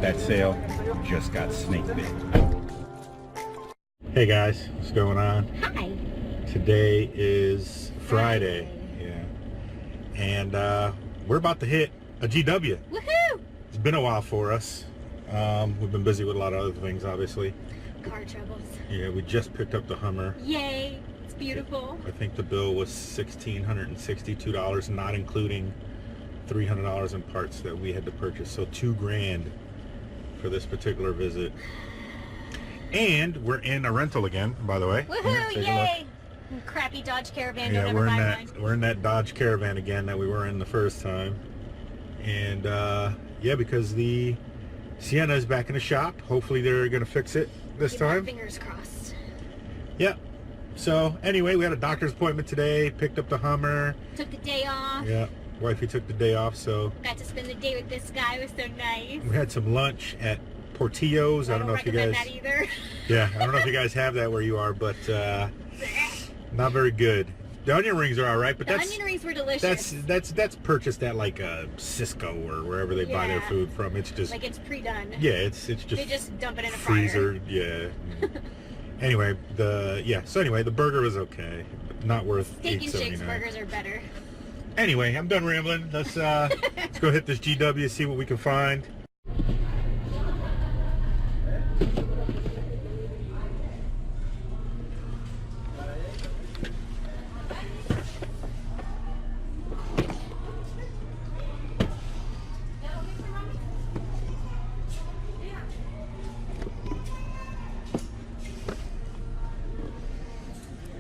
that sale just got snake bit. Hey guys, what's going on? Hi. Today is Friday. Yeah. And we're about to hit a GW. Woohoo! It's been a while for us. We've been busy with a lot of other things, obviously. Car troubles. Yeah, we just picked up the Hummer. Yay! It's beautiful. I think the bill was $1,662, not including $300 in parts that we had to purchase. So $2,000 for this particular visit. And we're in a rental again, by the way. Woohoo! Yay! Crappy Dodge Caravan. Yeah, don't we're ever in buy that mine. we're in that Dodge Caravan again that we were in the first time. And yeah, because the Sienna is back in the shop. Hopefully they're gonna fix it this Keep our time. fingers crossed. Yeah. So anyway, we had a doctor's appointment today. Picked up the Hummer. Took the day off. Yeah, wifey took the day off, so Got to spend the day with this guy. It was so nice. we had some lunch at Portillo's. I don't know if you guys. that either. Yeah, I don't know if you guys have that where you are, but not very good. The onion rings are all right, but The onion rings were delicious. that's purchased at like a Cisco or wherever they buy their Yeah. food from. It's just like it's pre-done. yeah, it's just They just dump it in a freezer. Yeah. Anyway, so anyway, the burger was okay, not worth Steak and Shakes $8.79. burgers are better. Anyway, I'm done rambling. Let's go hit this GW, see what we can find.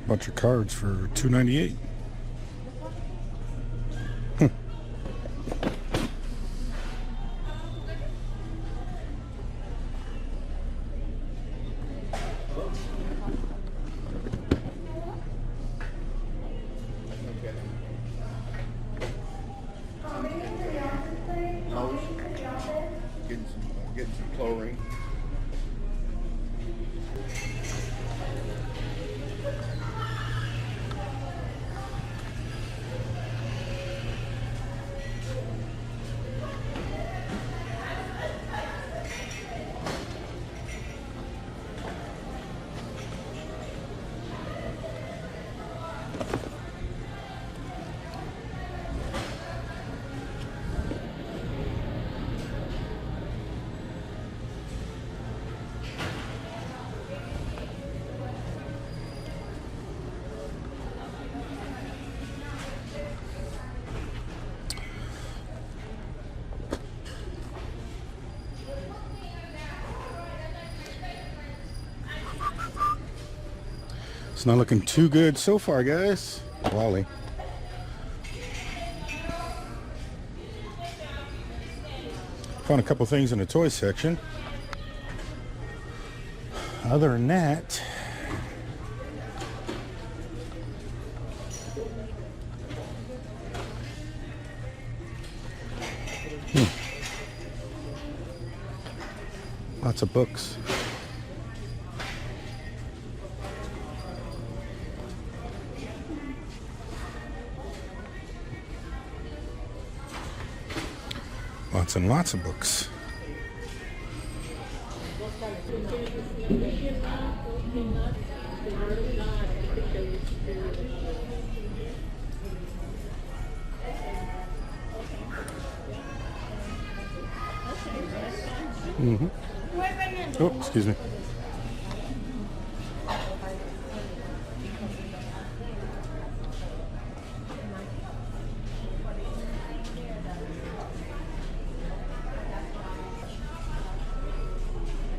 Bunch of cards for $2.98. Getting some chlorine. It's not looking too good so far, guys. Wally. Found a couple things in the toy section. Other than that, lots of books. Lots and lots of books. Mm-hmm. Oh, excuse me.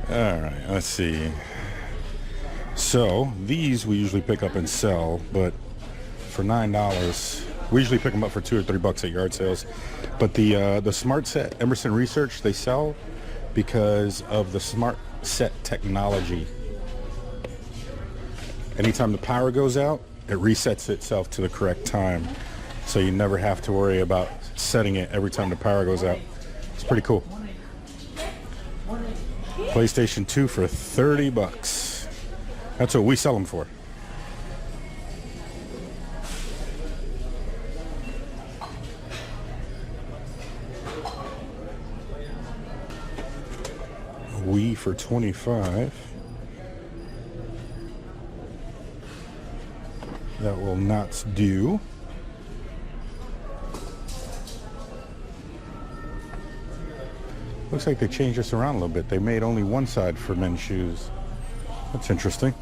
All right, let's see. So these we usually pick up and sell, but for $9, we usually pick them up for $2 or $3 at yard sales. But the Smart Set Emerson Research they sell because of the Smart Set technology. Anytime the power goes out, it resets itself to the correct time, so you never have to worry about setting it every time the power goes out. It's pretty cool. PlayStation 2 for $30. That's what we sell them for. Wii for 25. That will not do. Looks like they changed this around a little bit. They made only one side for men's shoes. That's interesting.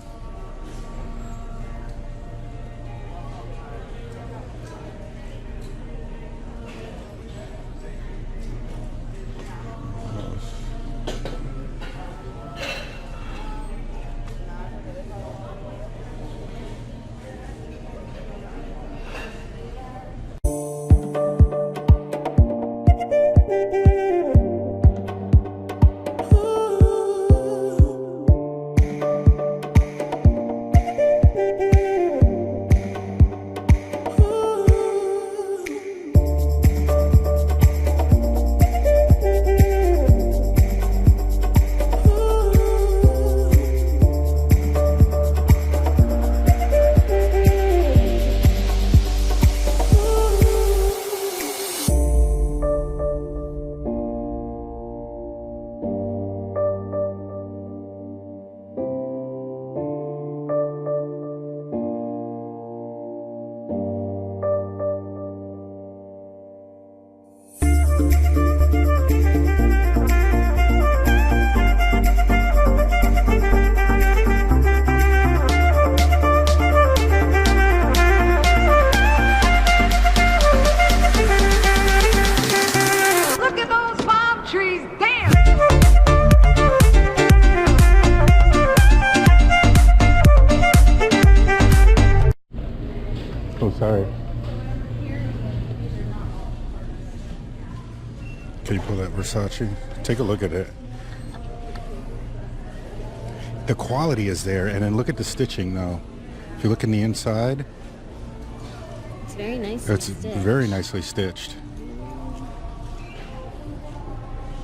Oh, sorry. Can you pull that Versace? Take a look at it. The quality is there, and then look at the stitching though. If you look in the inside, It's very nicely it's stitched. very nicely stitched.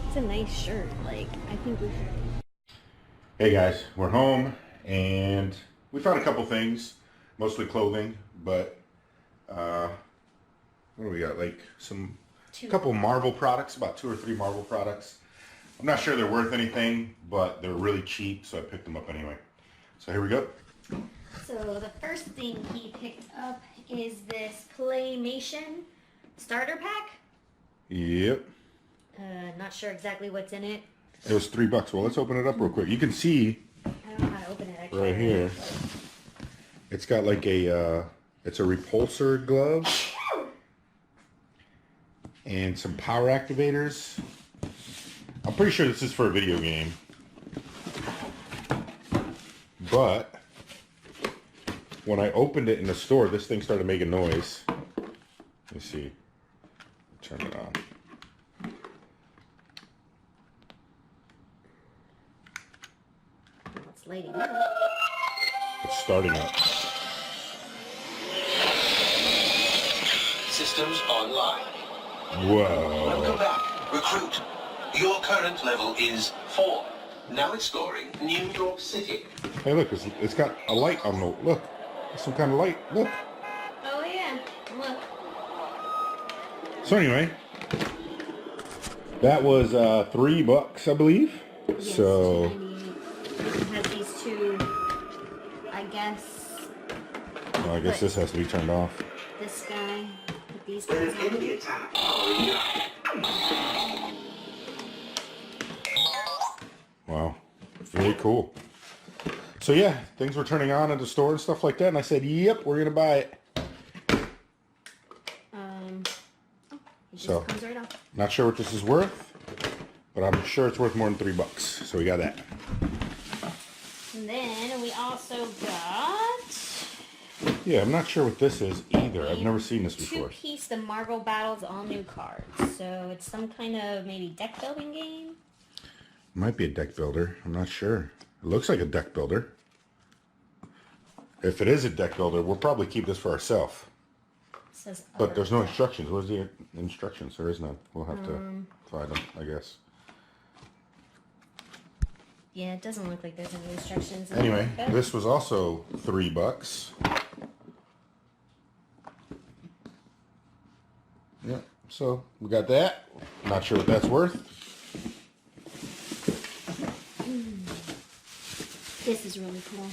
It's a nice shirt. Like, I think we should. Hey guys, we're home and we found a couple things, mostly clothing, but what do we got? Like a couple Marvel products, about 2 or 3 Marvel products. I'm not sure they're worth anything, but they're really cheap, so I picked them up anyway. So here we go. So the first thing he picked up is this Playmation starter pack. Yep. Not sure exactly what's in it. It was $3. Well, let's open it up real quick. You can see I don't know how to open it actually. right here. It's got like a, it's a repulsor glove and some power activators. I'm pretty sure this is for a video game, but when I opened it in the store, this thing started making noise. Let me see. Turn it on. It's lighting up. It's starting up. Systems online. Whoa. Welcome back. Recruit. Your current level is 4. Now it's scoring New York City. Hey, look, it's got a light on the, look, some kind of light, look. Oh yeah, look. So anyway, that was $3, I believe. Yes, So $2.98. It has these two, I guess. well, I guess this has to be turned off. This guy, put these guys on. Wow, very cool. So yeah, things were turning on at the store and stuff like that, and I said, "Yep, we're gonna buy it." It just So, comes right off. not sure what this is worth, but I'm sure it's worth more than $3. So we got that. And then we also got Yeah, I'm not sure what this is either. I've never seen this before. two-piece The Marvel Battles all new cards. So it's some kind of maybe deck building game. Might be a deck builder. I'm not sure. It looks like a deck builder. If it is a deck builder, we'll probably keep this for ourselves. Says But there's no instructions. What is the instructions? There is none. We'll have to find them, I guess. Yeah, it doesn't look like there's any instructions. Anyway, Okay. this was also $3. Yeah, so we got that. Not sure what that's worth. This is really cool.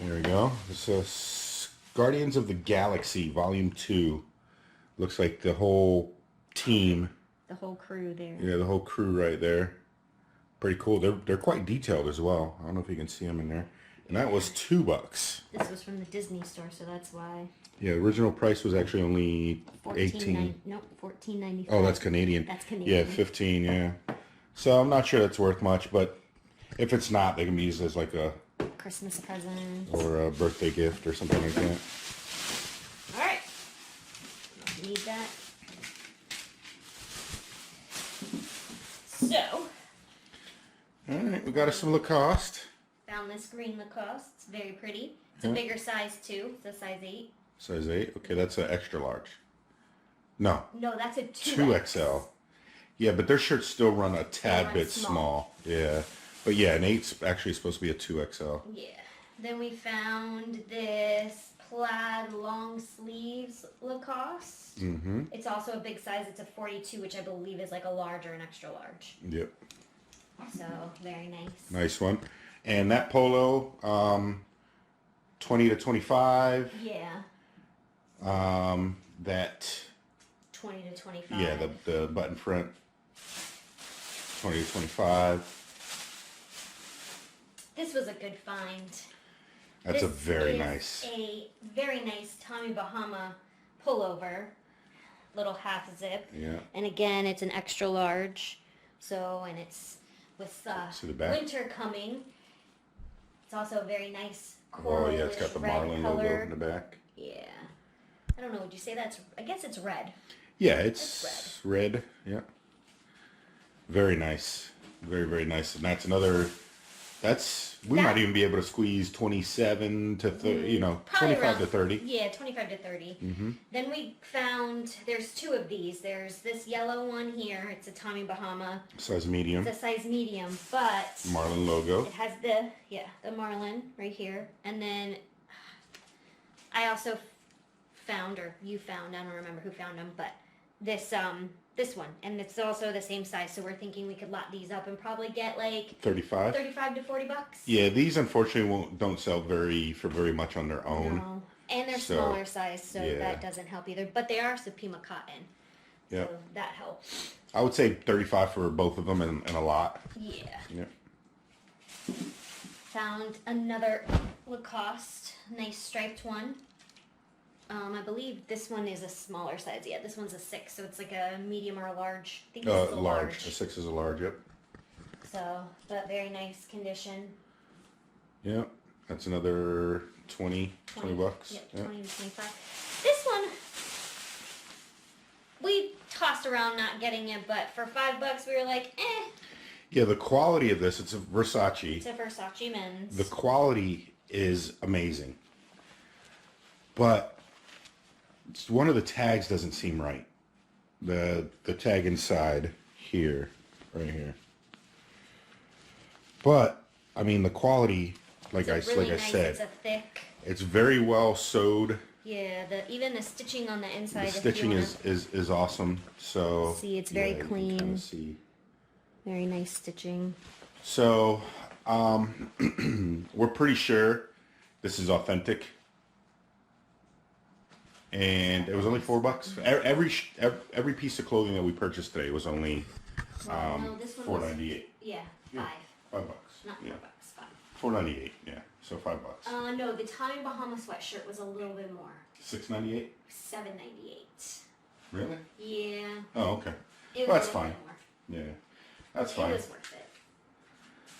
There we go. This is Guardians of the Galaxy Volume 2. Looks like the whole team. The whole crew there. Yeah, the whole crew right there. Pretty cool. They're quite detailed as well. I don't know if you can see them in there. And that was $2. This was from the Disney store, so that's why. Yeah, the original price was actually only 18. Nope, $14.95. Oh, that's Canadian. That's Canadian. Yeah, 15. Yeah. So I'm not sure that's worth much, but if it's not, they can be used as like a Christmas present. or a birthday gift or something like that. All right. Need that. So, All right, we got us some Lacoste. found this green Lacoste. It's very pretty. It's a bigger size too. It's a size 8. Size 8. Okay, that's an extra large. No, No, that's a 2XL. Yeah, but their shirts still run a tad run bit small. small. Yeah. But yeah, an 8's actually supposed to be a 2XL. Yeah. Then we found this plaid long sleeves Lacoste. Mm-hmm. It's also a big size. It's a 42, which I believe is like a large or an extra large. Yep. So, very nice. Nice one. And that polo, 20 to 25. Yeah. That 20 to 25. yeah, the button front 20 to 25. This was a good find. That's This a very is nice. a very nice Tommy Bahama pullover, little half zip. Yeah. And again, it's an extra large. So, and it's with See the back? winter coming. It's also a very nice Oh yeah, it's got the red Marlin logo color. in the back. Yeah. I don't know, would you say that's, I guess it's red. Yeah, it's red. Yeah. Very nice. Very, very nice. And that's another, we might even be able to squeeze 27 to 30, Probably 25 around, to 30. Yeah, 25 to 30. Mm-hmm. Then we found, there's 2 of these. There's this yellow one here. It's a Tommy Bahama. Size medium. It's a size medium, but Marlin logo. it has the Marlin right here. And then I also found, or you found, I don't remember who found them, but this one, and it's also the same size, so we're thinking we could lot these up and probably get like 35. 35 to 40 bucks. Yeah, these unfortunately don't sell for very much on their own. No. And they're So, smaller size, so yeah. that doesn't help either. But they are Supima cotton, Yeah. so that helps. I would say 35 for both of them and a lot. Yeah. Yeah. Found another Lacoste, nice striped one. I believe this one is a smaller size. Yeah, this one's a 6, so it's like a medium or a large. I think this is a large. A 6 is a large, yep. So, but very nice condition. Yeah. That's another 20 bucks. Yep, Yeah. 20 to 25. This one, we tossed around not getting it, but for $5 we were like, eh. Yeah, the quality of this, it's a Versace. It's a Versace men's. The quality is amazing. But one of the tags doesn't seem right. The tag inside here, right here. But I mean the quality, like It's I really nice. said, It's a thick. it's very well sewed. Yeah, even the stitching on the inside. The if you stitching wanna is awesome. So see, it's very you can clean. kinda see. Very nice stitching. So we're pretty sure this is authentic. And it was only $4. Every piece of clothing that we purchased today was only No, this one was, $4.98. yeah, Yeah. $5. $5. Not $4, Yeah. $5. $4.98. Yeah. So $5. No, the Tommy Bahama sweatshirt was a little bit more. $6.98. $7.98. Really? Yeah. Oh, okay. It Well, was that's a little fine. bit more. Yeah. That's It fine. was worth it.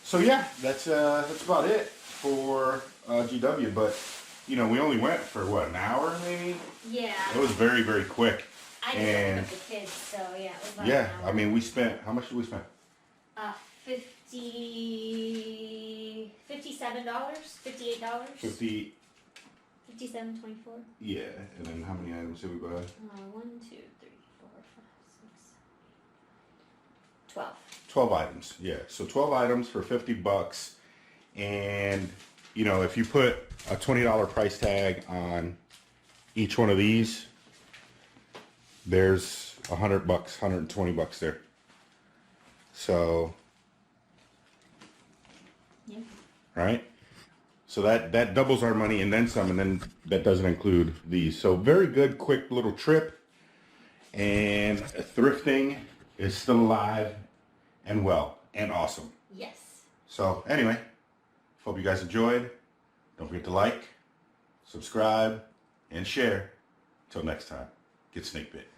So yeah, that's about it for GW. But we only went for what, an hour maybe? Yeah. It was very, very quick. I just and opened up the kids, so yeah, it was about yeah, an hour. I mean, we spent, how much did we spend? $57, $58. 50. 57.24. Yeah, and then how many items did we buy? 1, 2, 3, 4, 5, 6, 12. 12 items. Yeah, so 12 items for $50. And if you put a $20 price tag on each one of these, there's $100, $120 there. So Yeah. right? So that doubles our money and then some, and then that doesn't include these. So very good, quick little trip. And thrifting is still alive and well and awesome. Yes. So anyway, hope you guys enjoyed. Don't forget to like, subscribe, and share. Till next time, get snake bit.